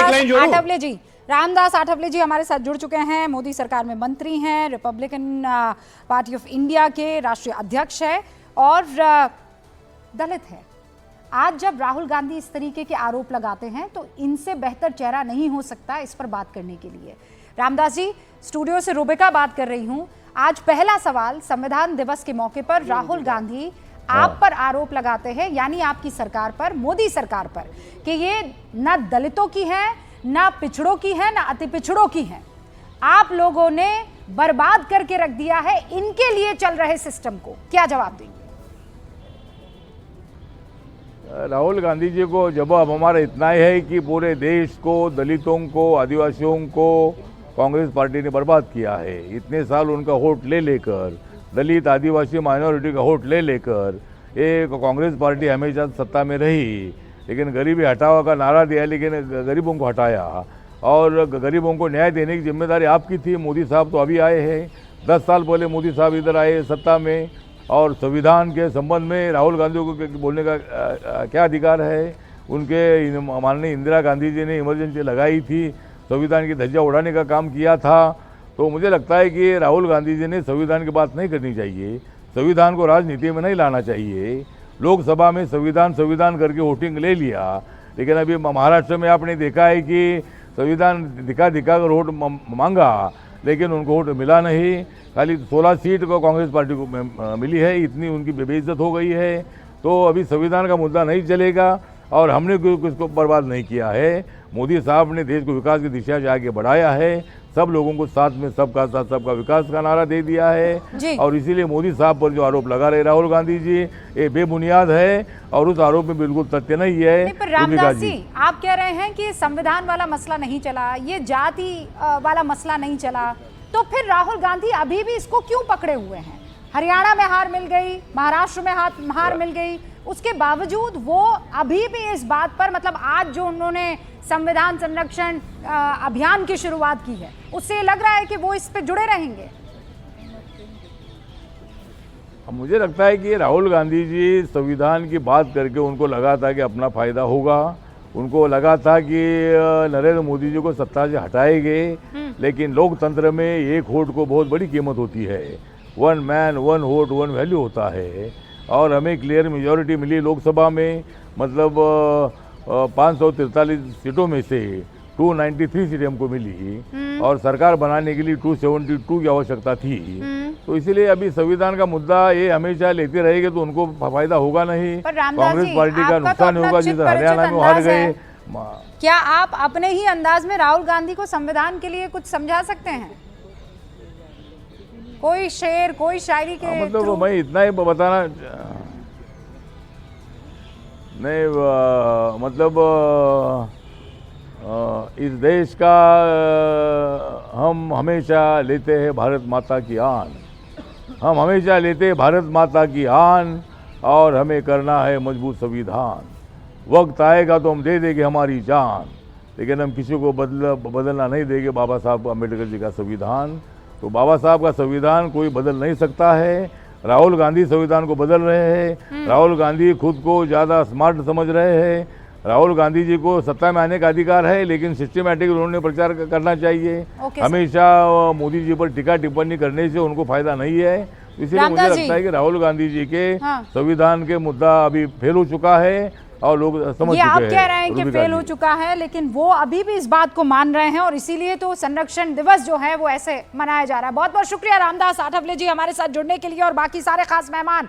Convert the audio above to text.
आठवले जी, रामदास आठवले जी हमारे साथ जुड़ चुके हैं। मोदी सरकार में मंत्री हैं, रिपब्लिकन पार्टी ऑफ इंडिया के राष्ट्रीय अध्यक्ष है और दलित है। आज जब राहुल गांधी इस तरीके के आरोप लगाते हैं तो इनसे बेहतर चेहरा नहीं हो सकता इस पर बात करने के लिए। रामदास जी, स्टूडियो से रुबिका बात कर रही हूं। आज पहला सवाल, संविधान दिवस के मौके पर राहुल गांधी आप पर आरोप लगाते हैं, यानी आपकी सरकार पर, मोदी सरकार पर, कि ये ना दलितों की है, ना पिछड़ों की है, ना अति पिछड़ों की है। आप लोगों ने बर्बाद करके रख दिया है इनके लिए चल रहे सिस्टम को। क्या जवाब देंगे? राहुल गांधी जी को जवाब हमारा इतना ही है कि पूरे देश को, दलितों को, आदिवासियों को कांग्रेस पार्टी ने बर्बाद किया है। इतने साल उनका वोट ले लेकर, दलित, आदिवासी, माइनॉरिटी का वोट ले लेकर एक कांग्रेस पार्टी हमेशा सत्ता में रही, लेकिन गरीबी हटाओ का नारा दिया, लेकिन गरीबों को हटाया। और गरीबों को न्याय देने की जिम्मेदारी आपकी थी। मोदी साहब तो अभी आए हैं, 10 साल पहले मोदी साहब इधर आए सत्ता में, और संविधान के संबंध में राहुल गांधी को बोलने का क्या अधिकार है? उनके माननीय इंदिरा गांधी जी ने इमरजेंसी लगाई थी, संविधान की धज्जियां उड़ाने का काम किया था। तो मुझे लगता है कि राहुल गांधी जी ने संविधान की बात नहीं करनी चाहिए, संविधान को राजनीति में नहीं लाना चाहिए। लोकसभा में संविधान करके वोटिंग ले लिया, लेकिन अभी महाराष्ट्र में आपने देखा है कि संविधान दिखा कर वोट मांगा, लेकिन उनको वोट मिला नहीं। खाली 16 सीट को कांग्रेस पार्टी को मिली है, इतनी उनकी बेइज्जत हो गई है। तो अभी संविधान का मुद्दा नहीं चलेगा, और हमने किसको बर्बाद नहीं किया है। मोदी साहब ने देश को विकास की दिशा से आगे बढ़ाया है, सब लोगों को साथ में सबका साथ सबका विकास का नारा दे दिया है। और इसीलिए मोदी साहब पर जो आरोप लगा रहे राहुल गांधी जी, ये बेबुनियाद है और उस आरोप में बिल्कुल तथ्य नहीं है। पर रामदास जी, आप कह रहे हैं कि संविधान वाला मसला नहीं चला, ये जाति वाला मसला नहीं चला, तो फिर राहुल गांधी अभी भी इसको क्यों पकड़े हुए हैं? हरियाणा में हार मिल गई, महाराष्ट्र में हार मिल गई, उसके बावजूद वो अभी भी इस बात पर, मतलब आज जो उन्होंने संविधान संरक्षण अभियान की शुरुआत की है, उससे लग रहा है कि वो इस पे जुड़े रहेंगे। मुझे लगता है कि राहुल गांधी जी संविधान की बात करके उनको लगा था कि अपना फायदा होगा, उनको लगा था कि नरेंद्र मोदी जी को सत्ता से हटाएंगे, लेकिन लोकतंत्र में एक वोट को बहुत बड़ी कीमत होती है। 1 मैन 1 वोट 1 वैल्यू होता है, और हमें क्लियर मेजॉरिटी मिली लोकसभा में, मतलब 543 सीटों में से 293 सीटें हमको मिली, और सरकार बनाने के लिए 272 की आवश्यकता थी। तो इसीलिए अभी संविधान का मुद्दा ये हमेशा लेते रहेंगे तो उनको फायदा होगा नहीं, कांग्रेस पार्टी का नुकसान होगा। जिधर हरियाणा में हार गए, क्या आप अपने ही अंदाज में राहुल गांधी को संविधान के लिए कुछ समझा सकते हैं? कोई शेर, कोई शायरी के मतलब मैं इतना ही बताना नहीं, मतलब इस देश का हम हमेशा लेते हैं भारत माता की आन, हम हमेशा लेते हैं भारत माता की आन, और हमें करना है मजबूत संविधान। वक्त आएगा तो हम दे देंगे हमारी जान, लेकिन हम किसी को बदलना नहीं देंगे बाबा साहब अम्बेडकर जी का संविधान। तो बाबा साहब का संविधान कोई बदल नहीं सकता है। राहुल गांधी संविधान को बदल रहे हैं, राहुल गांधी खुद को ज़्यादा स्मार्ट समझ रहे हैं। राहुल गांधी जी को सत्ता में आने का अधिकार है, लेकिन सिस्टमैटिक उन्होंने प्रचार करना चाहिए। हमेशा मोदी जी पर टीका टिप्पणी करने से उनको फायदा नहीं है। इसीलिए मुझे लगता है कि राहुल गांधी जी के संविधान के मुद्दा अभी फेल हो चुका है, और लोग समझ चुके हैं। आप कह रहे हैं कि फेल हो चुका है, लेकिन वो अभी भी इस बात को मान रहे हैं, और इसीलिए तो संरक्षण दिवस जो है वो ऐसे मनाया जा रहा है। बहुत बहुत शुक्रिया रामदास आठवले जी हमारे साथ जुड़ने के लिए, और बाकी सारे खास मेहमान